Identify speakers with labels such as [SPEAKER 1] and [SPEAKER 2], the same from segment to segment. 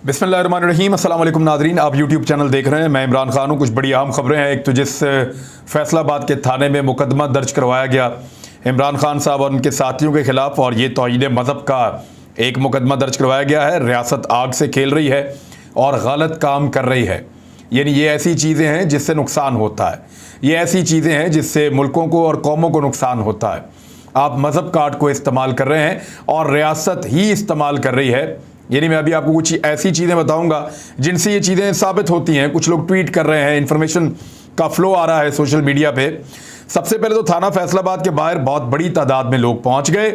[SPEAKER 1] बिस्मिल्लाहिर्रहमानिर्रहीम। अस्सलाम वालेकुम नादरीन, आप यूट्यूब चैनल देख रहे हैं। मैं इमरान खान हूँ। कुछ बड़ी अहम खबरें हैं। एक तो जिस फैसलाबाद के थाने में मुकदमा दर्ज करवाया गया इमरान खान साहब और उनके साथियों के खिलाफ, और ये तौहीन मज़हब का एक मुकदमा दर्ज करवाया गया है। रियासत आग से खेल रही है और गलत काम कर रही है। यानी ये ऐसी चीज़ें हैं जिससे नुकसान होता है, ये ऐसी चीज़ें हैं जिससे मुल्कों को और कौमों को नुकसान होता है। आप मज़हब कार्ड को इस्तेमाल कर रहे हैं और रियासत ही इस्तेमाल कर रही है। यानी मैं अभी आपको कुछ ऐसी चीज़ें बताऊंगा जिनसे ये चीज़ें साबित होती हैं। कुछ लोग ट्वीट कर रहे हैं, इन्फॉर्मेशन का फ्लो आ रहा है सोशल मीडिया पे। सबसे पहले तो थाना फैसलाबाद के बाहर बहुत बड़ी तादाद में लोग पहुंच गए।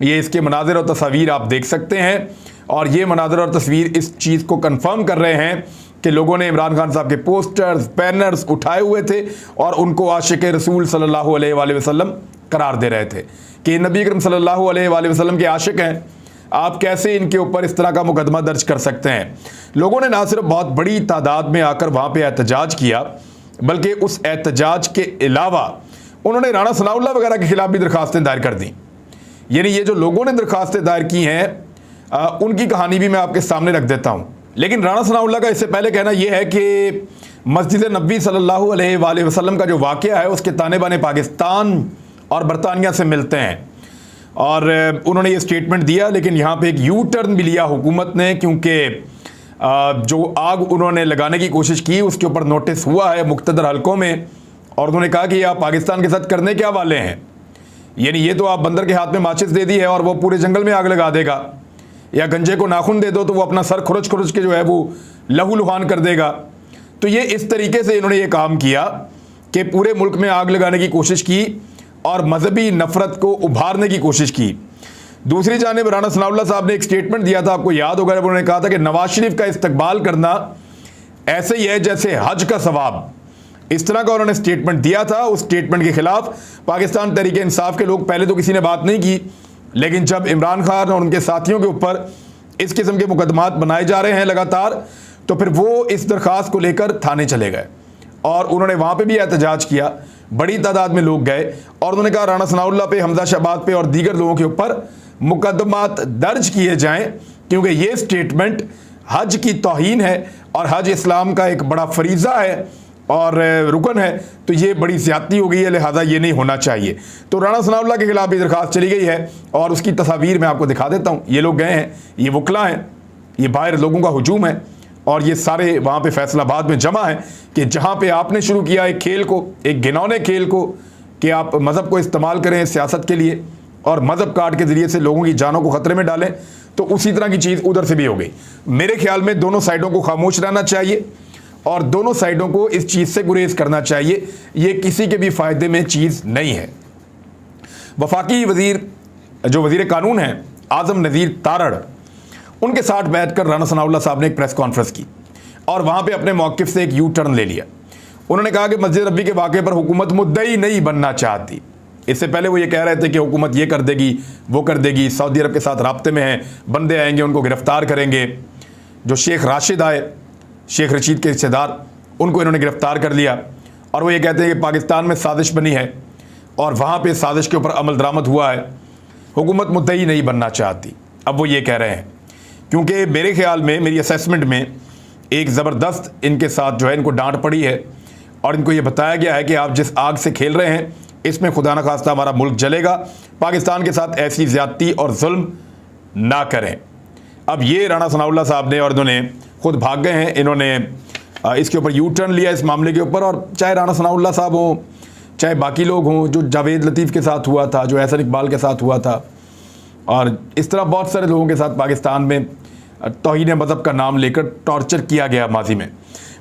[SPEAKER 1] ये इसके मनाज़िर और तस्वीर आप देख सकते हैं, और ये मनाज़िर और तस्वीर इस चीज़ को कन्फर्म कर रहे हैं कि लोगों ने इमरान खान साहब के पोस्टर्स, बैनर्स उठाए हुए थे और उनको आशिक रसूल सल्लल्लाहु अलैहि वसल्लम करार दे रहे थे कि नबी अकरम सल्लल्लाहु अलैहि वसल्लम के आशिक हैं, आप कैसे इनके ऊपर इस तरह का मुकदमा दर्ज कर सकते हैं। लोगों ने ना सिर्फ बहुत बड़ी तादाद में आकर वहाँ पे एहतजाज किया, बल्कि उस एहतजाज के अलावा उन्होंने राणा सनाउल्लाह वगैरह के खिलाफ भी दरखास्तें दायर कर दी। यानी ये जो लोगों ने दरखास्तें दायर की हैं उनकी कहानी भी मैं आपके सामने रख देता हूँ। लेकिन राणा सनाउल्लाह का इससे पहले कहना यह है कि मस्जिद नबी सल्लल्लाहु अलैहि वसल्लम का जो वाक़या है उसके ताने बाने पाकिस्तान और बरतानिया से मिलते हैं, और उन्होंने ये स्टेटमेंट दिया। लेकिन यहाँ पे एक यू टर्न भी लिया हुकूमत ने, क्योंकि जो आग उन्होंने लगाने की कोशिश की उसके ऊपर नोटिस हुआ है मुख्तदर हलकों में, और उन्होंने कहा कि आप पाकिस्तान के साथ करने क्या वाले हैं। यानी ये तो आप बंदर के हाथ में माचिस दे दी है और वो पूरे जंगल में आग लगा देगा, या गंजे को नाखून दे दो तो वो अपना सर खुरच खुरच के जो है वो लहू लुहान कर देगा। तो ये इस तरीके से इन्होंने ये काम किया कि पूरे मुल्क में आग लगाने की कोशिश की और मजहबी नफरत को उभारने की कोशिश की। दूसरी जानिब राणा सनाउल्लाह साहब ने एक स्टेटमेंट दिया था, आपको याद होगा, उन्होंने कहा था कि नवाज शरीफ का इस्तकबाल करना ऐसे ही है जैसे हज का सवाब। इस तरह का उन्होंने स्टेटमेंट दिया था। उस स्टेटमेंट के खिलाफ पाकिस्तान तहरीक इंसाफ के लोग पहले तो किसी ने बात नहीं की, लेकिन जब इमरान खान और उनके साथियों के ऊपर इस किस्म के मुकदमात बनाए जा रहे हैं लगातार, तो फिर वो इस दरख्वास्त को लेकर थाने चले गए और उन्होंने वहाँ पे भी एहतजाज किया। बड़ी तादाद में लोग गए और उन्होंने कहा राणा सनाउल्लाह पे, हमजा शहबाज पे और दीगर लोगों के ऊपर मुकदमात दर्ज किए जाएं, क्योंकि ये स्टेटमेंट हज की तौहीन है और हज इस्लाम का एक बड़ा फरीज़ा है और रुकन है। तो ये बड़ी ज़्यादती हो गई है, लिहाजा ये नहीं होना चाहिए। तो राणा सनाउल्लाह के खिलाफ भी दरख्वास्त चली गई है और उसकी तस्वीर मैं आपको दिखा देता हूँ। ये लोग गए हैं, ये वकला हैं, ये बाहर लोगों का हुजूम है और ये सारे वहाँ पे फैसलाबाद में जमा है कि जहाँ पे आपने शुरू किया एक खेल को, एक घिनौने खेल को, कि आप मज़हब को इस्तेमाल करें सियासत के लिए और मज़हब कार्ड के ज़रिए से लोगों की जानों को ख़तरे में डालें, तो उसी तरह की चीज़ उधर से भी हो गई। मेरे ख्याल में दोनों साइडों को खामोश रहना चाहिए और दोनों साइडों को इस चीज़ से गुरेज करना चाहिए। ये किसी के भी फ़ायदे में चीज़ नहीं है। वफाकी वज़ीर जो वज़ीर कानून हैं आज़म नज़ीर तारड़, उनके साथ बैठकर राणा सनाउल्लाह साहब ने एक प्रेस कॉन्फ्रेंस की और वहाँ पे अपने मौक़िफ़ से एक यू टर्न ले लिया। उन्होंने कहा कि मस्जिद नबी के वाक़े पर हुकूमत मुद्दई नहीं बनना चाहती। इससे पहले वो ये कह रहे थे कि हुकूमत ये कर देगी, वो कर देगी, सऊदी अरब के साथ राब्ते में हैं, बंदे आएंगे उनको गिरफ़्तार करेंगे। जो शेख राशिद आए, शेख रशीद के रिश्तेदार, उनको इन्होंने गिरफ़्तार कर लिया और वो ये कहते हैं कि पाकिस्तान में साजिश बनी है और वहाँ पर साजिश के ऊपर अमल दरामद हुआ है, हुकूमत मुद्दई नहीं बनना चाहती। अब वो ये कह रहे हैं, क्योंकि मेरे ख्याल में, मेरी असेसमेंट में, एक ज़बरदस्त इनके साथ जो है इनको डांट पड़ी है और इनको ये बताया गया है कि आप जिस आग से खेल रहे हैं इसमें खुदा न खास्ता हमारा मुल्क जलेगा, पाकिस्तान के साथ ऐसी ज़्यादती और जुल्म ना करें। अब ये राणा सनाउल्लाह साहब ने, और इन्होंने खुद भाग गए हैं, इन्होंने इसके ऊपर यू टर्न लिया इस मामले के ऊपर। और चाहे राणा सनाउल्लाह साहब हों, चाहे बाकी लोग हों, जो जावेद लतीफ़ के साथ हुआ था, जो एहसन इकबाल के साथ हुआ था, और इस तरह बहुत सारे लोगों के साथ पाकिस्तान में तौहीन मज़हब का नाम लेकर टॉर्चर किया गया माजी में।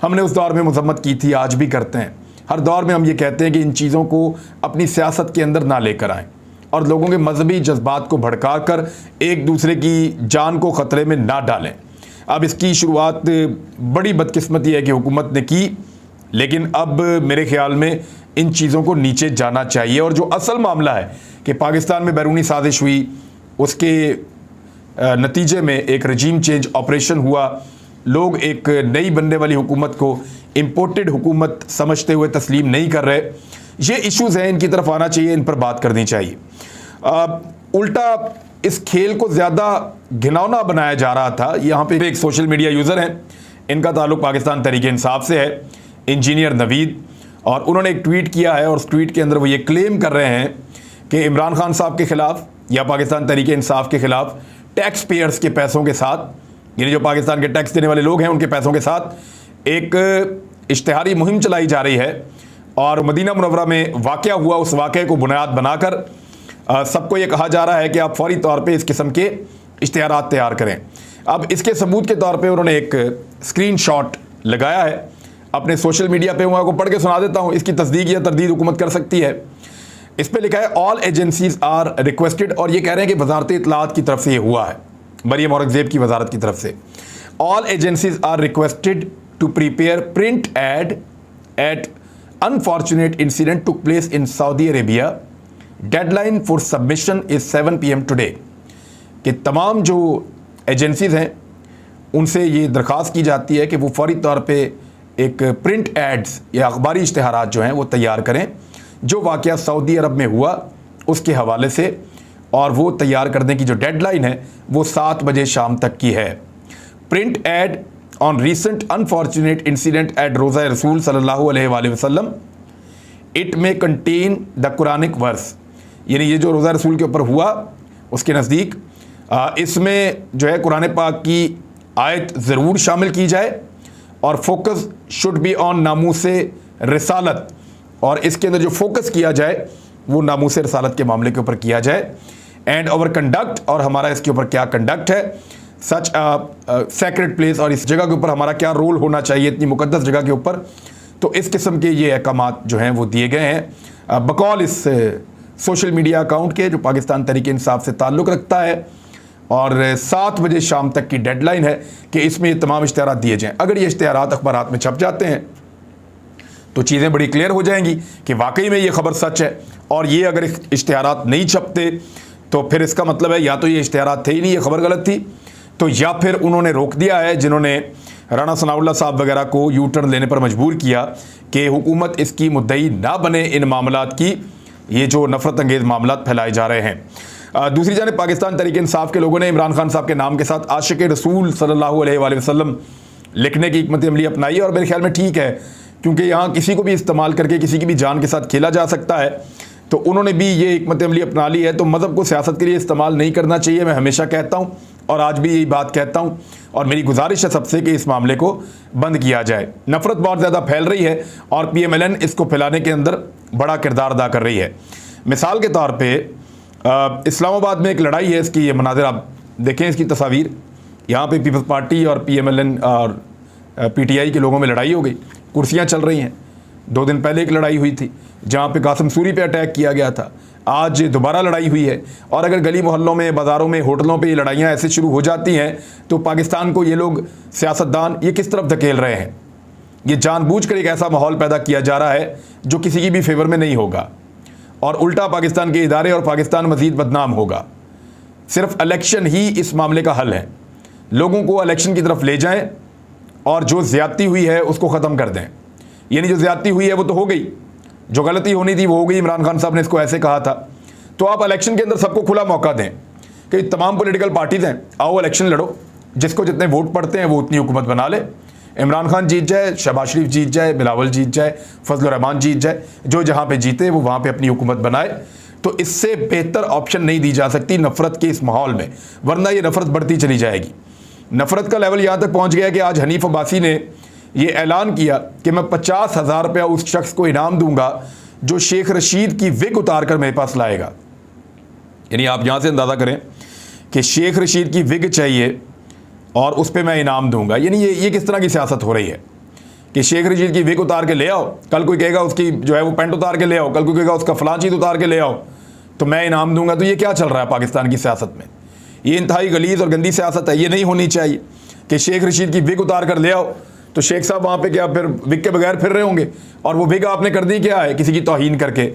[SPEAKER 1] हमने उस दौर में मजम्मत की थी, आज भी करते हैं। हर दौर में हम ये कहते हैं कि इन चीज़ों को अपनी सियासत के अंदर ना लेकर आएँ और लोगों के मजहबी जज्बात को भड़का कर एक दूसरे की जान को ख़तरे में ना डालें। अब इसकी शुरुआत बड़ी बदकिस्मती है कि हुकूमत ने की, लेकिन अब मेरे ख्याल में इन चीज़ों को नीचे जाना चाहिए। और जो असल मामला है कि पाकिस्तान में बैरूनी साजिश हुई, उसके नतीजे में एक रजीम चेंज ऑपरेशन हुआ, लोग एक नई बनने वाली हुकूमत को इम्पोर्टेड हुकूमत समझते हुए तस्लीम नहीं कर रहे। ये इश्यूज़ हैं, इनकी तरफ आना चाहिए, इन पर बात करनी चाहिए। उल्टा इस खेल को ज़्यादा घिनौना बनाया जा रहा था। यहाँ पे एक सोशल मीडिया यूज़र हैं, इनका ताल्लुक पाकिस्तान तहरीक इंसाफ से है, इंजीनियर नवीद, और उन्होंने एक ट्वीट किया है और उस ट्वीट के अंदर वो ये क्लेम कर रहे हैं कि इमरान खान साहब के ख़िलाफ़ या पाकिस्तान तहरीक इंसाफ के ख़िलाफ़ टैक्स पेयर्स के पैसों के साथ, यानी जो पाकिस्तान के टैक्स देने वाले लोग हैं उनके पैसों के साथ एक इश्तिहारी मुहिम चलाई जा रही है। और मदीना मुनव्वरा में वाक़या हुआ उस वाक़े को बुनियाद बनाकर सबको ये कहा जा रहा है कि आप फौरी तौर पे इस किस्म के इश्तिहारात तैयार करें। अब इसके सबूत के तौर पे उन्होंने एक स्क्रीनशॉट लगाया है अपने सोशल मीडिया पे, मैं आपको पढ़ के सुना देता हूँ, इसकी तस्दीक या तरदीद हुकूमत कर सकती है। इस पे लिखा है ऑल एजेंसीज आर रिक्वेस्टेड, और ये कह रहे हैं कि वजारत इत्तलात की तरफ से ये हुआ है, मरियम औरंगजेब की वजारत की तरफ से। All agencies are requested to prepare print ad at unfortunate incident took place in Saudi Arabia, deadline for submission is 7 PM today. कि तमाम जो एजेंसीज हैं उनसे ये दरख्वास्त की जाती है कि वो फौरी तौर पे एक प्रिंट एड्स या अखबारी इश्तिहारात जो हैं वो तैयार करें जो वाक़या सऊदी अरब में हुआ उसके हवाले से, और वो तैयार करने की जो डेडलाइन है वो 7 बजे शाम तक की है। Print ad on recent unfortunate incident at रोज़ा रसूल सल्लल्लाहु अलैहि वसल्लम, इट में कंटेन द कुरानिक वर्स, यानी ये जो रोज़ा रसूल के ऊपर हुआ उसके नज़दीक इसमें जो है कुरान पाक की आयत ज़रूर शामिल की जाए, और फोकस शुड बी ऑन नामूसे रिसालत, और इसके अंदर जो फोकस किया जाए वो नामूसे रिसालत के मामले के ऊपर किया जाए। एंड ओवर कंडक्ट, और हमारा इसके ऊपर क्या कंडक्ट है, सच सेक्रेट प्लेस, और इस जगह के ऊपर हमारा क्या रोल होना चाहिए इतनी मुकद्दस जगह के ऊपर। तो इस किस्म के ये अहकामात जो हैं वो दिए गए हैं बकौल इस सोशल मीडिया अकाउंट के जो पाकिस्तान तहरीक इंसाफ से ताल्लुक़ रखता है, और 7 बजे शाम तक की डेडलाइन है कि इसमें ये तमाम इश्तिहारात दिए जाएँ। अगर ये इश्तिहारात अखबारात में छप जाते हैं तो चीज़ें बड़ी क्लियर हो जाएंगी कि वाकई में ये खबर सच है, और ये अगर इश्तिहारात नहीं छपते तो फिर इसका मतलब है या तो ये इश्तिहारात थे ही नहीं, ये खबर गलत थी, तो या फिर उन्होंने रोक दिया है जिन्होंने राना सनाउल्लाह साहब वगैरह को यू टर्न लेने पर मजबूर किया कि हुकूमत इसकी मुद्दई ना बने इन मामलात की, ये जो नफरत अंगेज़ मामलात फैलाए जा रहे हैं। दूसरी जानिब पाकिस्तान तहरीक इंसाफ के लोगों ने इमरान खान साहब के नाम के साथ आशिक रसूल सल्लल्लाहु अलैहि वसल्लम लिखने की हिकमत अमली अपनाई, और मेरे ख्याल में ठीक है, क्योंकि यहाँ किसी को भी इस्तेमाल करके किसी की भी जान के साथ खेला जा सकता है, तो उन्होंने भी ये हिकमत अमली अपना ली है। तो मज़हब को सियासत के लिए इस्तेमाल नहीं करना चाहिए, मैं हमेशा कहता हूँ और आज भी यही बात कहता हूँ, और मेरी गुजारिश है सबसे कि इस मामले को बंद किया जाए। नफ़रत बहुत ज़्यादा फैल रही है और PMLN इसको फैलाने के अंदर बड़ा किरदार अदा कर रही है। मिसाल के तौर पर इस्लामाबाद में एक लड़ाई है, इसकी ये मनाज़िर आप देखें, इसकी तस्वीर, यहाँ पे पीपल्स पार्टी और PMLN और PTI के लोगों में लड़ाई हो गई, कुर्सियाँ चल रही हैं। 2 दिन पहले एक लड़ाई हुई थी जहाँ पे कासिम सूरी पे अटैक किया गया था, आज दोबारा लड़ाई हुई है। और अगर गली मोहल्लों में, बाज़ारों में, होटलों पे ये लड़ाइयाँ ऐसे शुरू हो जाती हैं तो पाकिस्तान को ये लोग सियासतदान ये किस तरफ धकेल रहे हैं। ये जानबूझकर एक ऐसा माहौल पैदा किया जा रहा है जो किसी की भी फेवर में नहीं होगा, और उल्टा पाकिस्तान के इदारे और पाकिस्तान मज़ीद बदनाम होगा। सिर्फ इलेक्शन ही इस मामले का हल है। लोगों को इलेक्शन की तरफ ले जाएँ और जो ज़्यादती हुई है उसको ख़त्म कर दें। यानी जो ज़्यादती हुई है वो तो हो गई, जो गलती होनी थी वो हो गई, इमरान खान साहब ने इसको ऐसे कहा था। तो आप इलेक्शन के अंदर सबको खुला मौका दें कि तमाम पॉलिटिकल पार्टीज़ हैं, आओ इलेक्शन लड़ो, जिसको जितने वोट पड़ते हैं वो उतनी हुकूमत बना ले। इमरान खान जीत जाए, शहबाज शरीफ जीत जाए, बिलावल जीत जाए, फजल रहमान जीत जाए, जो जहाँ पे जीते वो वहाँ पे अपनी हुकूमत बनाए। तो इससे बेहतर ऑप्शन नहीं दी जा सकती नफ़रत के इस माहौल में, वरना ये नफ़रत बढ़ती चली जाएगी। नफ़रत का लेवल यहाँ तक पहुँच गया कि आज हनीफ अब्बासी ने ये ऐलान किया कि मैं 50,000 रुपया उस शख्स को इनाम दूंगा जो शेख रशीद की विग उतार कर मेरे पास लाएगा। यानी आप यहाँ से अंदाज़ा करें कि शेख रशीद की विग चाहिए और उस पर मैं इनाम दूंगा। यानी ये किस तरह की सियासत हो रही है कि शेख रशीद की विग उतार के ले आओ, कल कोई कहेगा उसकी जो है वो पैंट उतार के ले आओ, कल कोई कहेगा उसका फलां चीज़ उतार के ले आओ तो मैं इनाम दूंगा। तो ये क्या चल रहा है पाकिस्तान की सियासत में? ये इंतहाई गलीज़ और गंदी सियासत है। ये नहीं होनी चाहिए कि शेख रशीद की विग उतार कर ले आओ तो शेख साहब वहाँ पे क्या फिर विग के बगैर फिर रहे होंगे, और वो विग आपने कर दी क्या है किसी की तौहीन करके।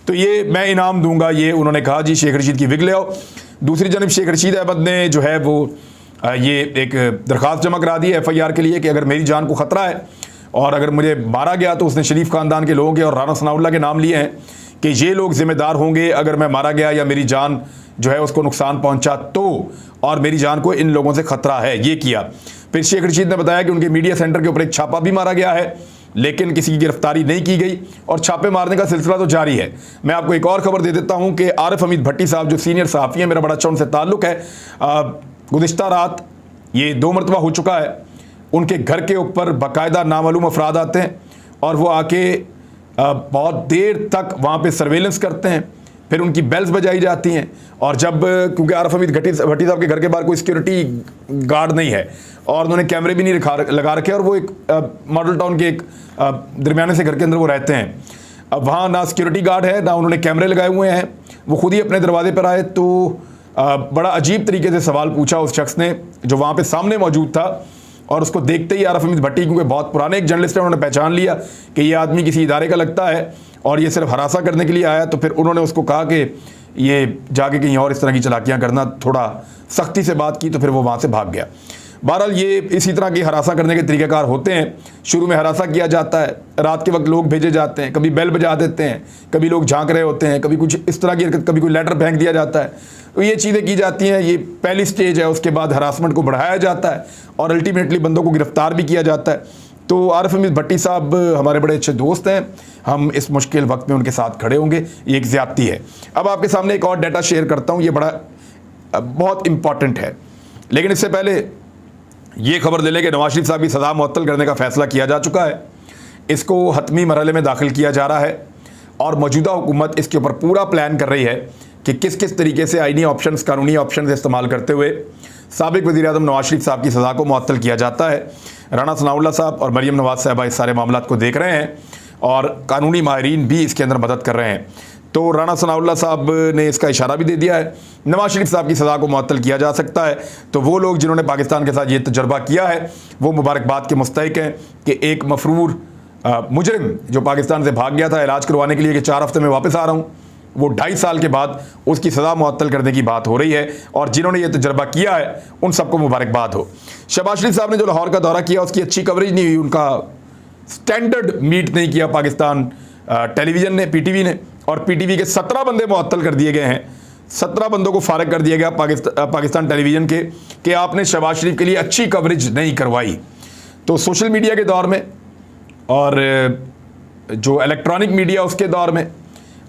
[SPEAKER 1] तो ये मैं इनाम दूंगा, ये उन्होंने कहा जी शेख रशीद की विग ले आओ। दूसरी जानब शेख रशीद अहमद ने जो है वो ये एक दरख्वास्त जमा करा दी है FIR के लिए कि अगर मेरी जान को ख़तरा है और अगर मुझे मारा गया तो उसने शरीफ ख़ानदान के लोगों के और राना सनाउल्लाह के नाम लिए हैं कि ये लोग जिम्मेदार होंगे अगर मैं मारा गया या मेरी जान जो है उसको नुकसान पहुंचा तो, और मेरी जान को इन लोगों से खतरा है, ये किया। फिर शेख रशीद ने बताया कि उनके मीडिया सेंटर के ऊपर एक छापा भी मारा गया है, लेकिन किसी की गिरफ्तारी नहीं की गई और छापे मारने का सिलसिला तो जारी है। मैं आपको एक और खबर दे देता हूं कि आरिफ हमीद भट्टी साहब जो सीनियर सहाफ़ी हैं, मेरा बड़ा अच्छा उनसे ताल्लुक़ है, गुज़िश्ता रात ये 2 मरतबा हो चुका है, उनके घर के ऊपर बाकायदा नामालूम अफराद आते हैं और वो आके बहुत देर तक वहाँ पे सर्वेलेंस करते हैं, फिर उनकी बेल्स बजाई जाती हैं। और जब क्योंकि आरिफ हमीद भट्टी साहब के घर के बाहर कोई सिक्योरिटी गार्ड नहीं है और उन्होंने कैमरे भी नहीं लगा रखे, और वो एक मॉडल टाउन के एक दरमियाने से घर के अंदर वो रहते हैं। अब वहाँ ना सिक्योरिटी गार्ड है ना उन्होंने कैमरे लगाए हुए हैं, वो खुद ही अपने दरवाजे पर आए तो बड़ा अजीब तरीके से सवाल पूछा उस शख्स ने जो वहाँ पे सामने मौजूद था, और उसको देखते ही आरिफ हमीद भट्टी, क्योंकि बहुत पुराने एक जर्नलिस्ट हैं, उन्होंने पहचान लिया कि ये आदमी किसी इदारे का लगता है और ये सिर्फ हरासा करने के लिए आया। तो फिर उन्होंने उसको कहा कि ये जाके कहीं और इस तरह की चालाकियाँ करना, थोड़ा सख्ती से बात की, तो फिर वो वहाँ से भाग गया। बहरहाल ये इसी तरह की हरासा करने के तरीक़ेकार होते हैं। शुरू में हरासा किया जाता है, रात के वक्त लोग भेजे जाते हैं, कभी बेल बजा देते हैं, कभी लोग झांक रहे होते हैं, कभी कुछ इस तरह की हरकत, कभी कोई लेटर फेंक दिया जाता है, तो ये चीज़ें की जाती हैं। ये पहली स्टेज है, उसके बाद हरासमेंट को बढ़ाया जाता है और अल्टीमेटली बंदों को गिरफ्तार भी किया जाता है। तो आरिफ हमीद भट्टी साहब हमारे बड़े अच्छे दोस्त हैं, हम इस मुश्किल वक्त में उनके साथ खड़े होंगे, ये एक ज़्यादती है। अब आपके सामने एक और डाटा शेयर करता हूँ, ये बहुत इंपॉर्टेंट है, लेकिन इससे पहले ये खबर ले लें कि नवाज शरीफ साहब की सज़ा मुअत्तल करने का फैसला किया जा चुका है। इसको हतमी मरहले में दाखिल किया जा रहा है और मौजूदा हुकूमत इसके ऊपर पूरा प्लान कर रही है कि किस किस तरीके से आइनी ऑप्शंस, कानूनी ऑप्शंस इस्तेमाल करते हुए साबिक वज़ीर-ए-आज़म नवाज शरीफ साहब की सज़ा को मुअत्तल किया जाता है। राना सनाउल्लाह साहब और मरियम नवाज साहबा इस सारे मामलात को देख रहे हैं और कानूनी माहिरीन भी इसके अंदर मदद कर रहे हैं। तो राना सनाउल्लाह साहब ने इसका इशारा भी दे दिया है, नवाज शरीफ साहब की सज़ा को मुअत्तल किया जा सकता है। तो वो लोग जिन्होंने पाकिस्तान के साथ ये तजर्बा किया है वो मुबारकबाद के मुस्तहिक हैं कि एक मफरूर मुजरिम जो पाकिस्तान से भाग गया था इलाज करवाने के लिए कि 4 हफ्ते में वापस आ रहा हूँ, वो 2.5 साल के बाद उसकी सज़ा मुअत्तल करने की बात हो रही है। और जिन्होंने ये तजर्बा किया है उन सबको मुबारकबाद हो। शहबाज शरीफ साहब ने जो लाहौर का दौरा किया उसकी अच्छी कवरेज नहीं हुई, उनका स्टैंडर्ड मीट नहीं किया पाकिस्तान टेलीविज़न ने, PTV ने, और PTV के 17 बंदे मुअत्तल कर दिए गए हैं। 17 बंदों को फारिग कर दिया गया पाकिस्तान टेलीविज़न के कि आपने शहबाज शरीफ के लिए अच्छी कवरेज नहीं करवाई। तो सोशल मीडिया के दौर में और जो इलेक्ट्रॉनिक मीडिया उसके दौर में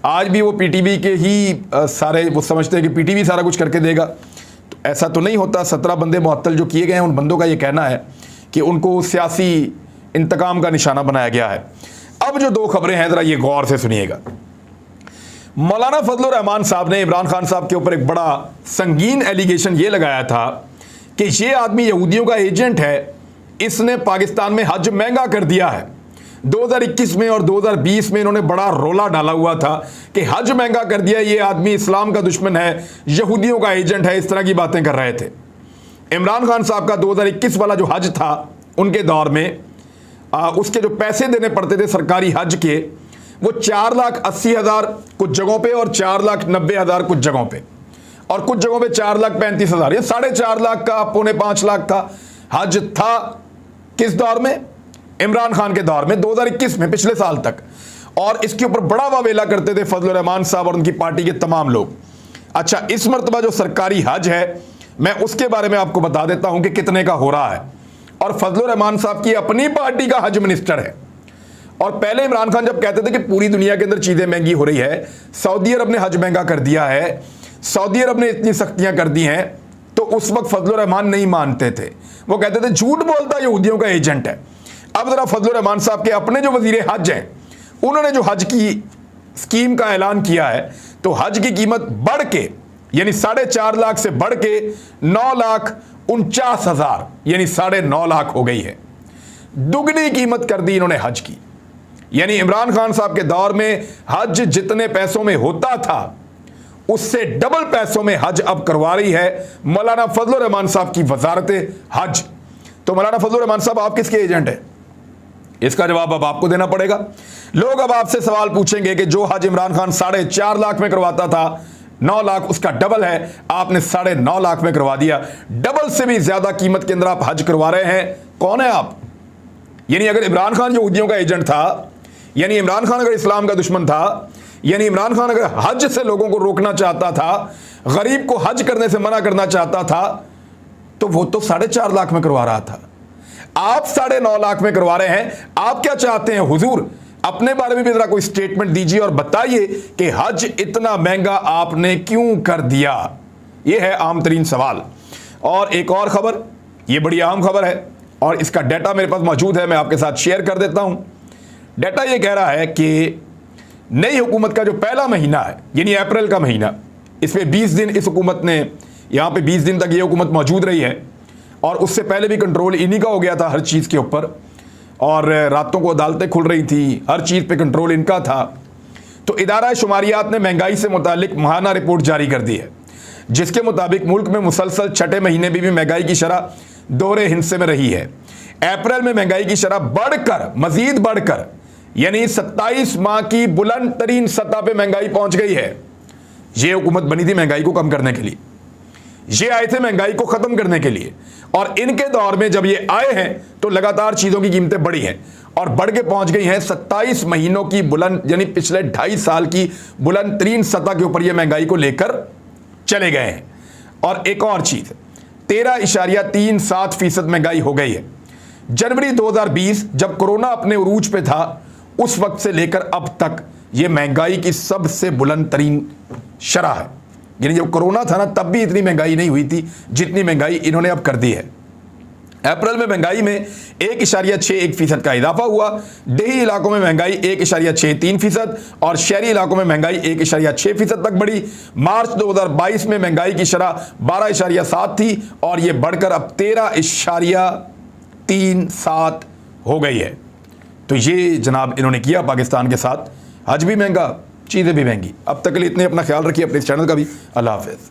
[SPEAKER 1] आज भी वो PTV के ही सारे, वो समझते हैं कि PTV सारा कुछ करके देगा, तो ऐसा तो नहीं होता। 17 बंदे मुअत्तल जो किए गए हैं उन बंदों का ये कहना है कि उनको सियासी इंतकाम का निशाना बनाया गया है। अब जो 2 खबरें हैं ज़रा ये गौर से सुनिएगा। मौलाना फजलुर रहमान साहब ने इमरान खान साहब के ऊपर एक बड़ा संगीन एलिगेशन ये लगाया था कि ये आदमी यहूदियों का एजेंट है, इसने पाकिस्तान में हज महंगा कर दिया है। 2021 में और 2020 में इन्होंने बड़ा रोला डाला हुआ था कि हज महंगा कर दिया, ये आदमी इस्लाम का दुश्मन है, यहूदियों का एजेंट है, इस तरह की बातें कर रहे थे। इमरान खान साहब का 2021 वाला जो हज था उनके दौर में उसके जो पैसे देने पड़ते थे सरकारी हज के, वो 4,80,000 कुछ जगहों पे और 4,90,000 कुछ जगहों पे, और कुछ जगहों पे 4,35,000, ये 4.5 लाख का, 4.5 लाख का हज था। किस दौर में? इमरान खान के दौर में, 2021 में, पिछले साल तक। और इसके ऊपर बड़ा वावेला करते थे फजलुर रहमान साहब और उनकी पार्टी के तमाम लोग। अच्छा, इस मरतबा जो सरकारी हज है मैं उसके बारे में आपको बता देता हूं कि कितने का हो रहा है। और फजलुर रहमान साहब की अपनी पार्टी का हज मिनिस्टर है। और पहले इमरान खान जब कहते थे कि पूरी दुनिया के अंदर चीज़ें महंगी हो रही है, सऊदी अरब ने हज महंगा कर दिया है, सऊदी अरब ने इतनी सख्तियां कर दी हैं, तो उस वक्त फजलुर रहमान नहीं मानते थे। वो कहते थे झूठ बोलता यहूदियों का एजेंट है। अब जरा फजलुर रहमान साहब के अपने जो वजीर हज हैं उन्होंने जो हज की स्कीम का ऐलान किया है, तो हज की कीमत बढ़ के यानी 4.5 लाख से बढ़ के 9,49,000 यानी 9.5 लाख हो गई है। दुगनी कीमत कर दी इन्होंने हज की। यानी इमरान खान साहब के दौर में हज जितने पैसों में होता था उससे डबल पैसों में हज अब करवा रही है मौलाना फजलुर रहमान साहब की वजारत हज। तो मौलाना फजलुर रहमान साहब आप किसके एजेंट हैं? इसका जवाब अब आपको देना पड़ेगा। लोग अब आपसे सवाल पूछेंगे कि जो हज इमरान खान 4.5 लाख में करवाता था, 9 लाख उसका डबल है, आपने 9.5 लाख में करवा दिया। डबल से भी ज्यादा कीमत के अंदर आप हज करवा रहे हैं। कौन है आप? यानी अगर इमरान खान यहूदियों का एजेंट था, यानी इमरान खान अगर इस्लाम का दुश्मन था, यानी इमरान खान अगर हज से लोगों को रोकना चाहता था, गरीब को हज करने से मना करना चाहता था, तो वो तो 4.5 लाख में करवा रहा था। आप 9.5 लाख में करवा रहे हैं। आप क्या चाहते हैं हुजूर? अपने बारे में भी जरा कोई स्टेटमेंट दीजिए और बताइए कि हज इतना महंगा आपने क्यों कर दिया। यह है आम तरीन सवाल। और एक और खबर, यह बड़ी अहम खबर है और इसका डाटा मेरे पास मौजूद है, मैं आपके साथ शेयर कर देता हूं। डाटा यह कह रहा है कि नई हुकूमत का जो पहला महीना है, यानी अप्रैल का महीना, इसमें 20 दिन इस हुकूमत ने, यहां पे 20 दिन तक ये हुकूमत मौजूद रही है और उससे पहले भी कंट्रोल इन्हीं का हो गया था हर चीज़ के ऊपर, और रातों को अदालतें खुल रही थी, हर चीज़ पे कंट्रोल इनका था। तो इदारा शुमारियात ने महंगाई से मुतालिक माहाना रिपोर्ट जारी कर दी है, जिसके मुताबिक मुल्क में मुसलसल छठे महीने भी महंगाई की शरह दोहरे हिस्से में रही है। अप्रैल में महंगाई की शरह बढ़कर, मजीद बढ़कर, यानी 27 माह की बुलंद तरीन सतह पे महंगाई पहुंच गई है। ये हुकूमत बनी थी महंगाई को कम करने के लिए, ये आए थे महंगाई को खत्म करने के लिए, और इनके दौर में जब ये आए हैं तो लगातार चीजों की कीमतें बढ़ी हैं और बढ़ के पहुंच गई हैं 27 महीनों की बुलंद, यानी पिछले 2.5 साल की बुलंद तरीन सतह के ऊपर ये महंगाई को लेकर चले गए हैं। और एक और चीज, 13.37% महंगाई हो गई है। जनवरी 2020 जब कोरोना अपने उरूज पे था, उस वक्त से लेकर अब तक ये महंगाई की सबसे बुलंद तरीन शरह है। यानी जब कोरोना था ना, तब भी इतनी महंगाई नहीं हुई थी जितनी महंगाई इन्होंने अब कर दी है। अप्रैल में महंगाई में 1.61% का इजाफा हुआ। देही इलाकों में महंगाई 1.63% और शहरी इलाकों में महंगाई 1.6% तक बढ़ी। मार्च 2022 में महंगाई की शरह 12.7 थी और ये बढ़कर अब 13.37 हो गई है। तो ये जनाब इन्होंने किया पाकिस्तान के साथ। हज भी महंगा, चीज़ें भी महंगी। अब तक के लिए इतने, अपना ख्याल रखिए, अपने इस चैनल का भी। अल्लाह हाफ़िज़।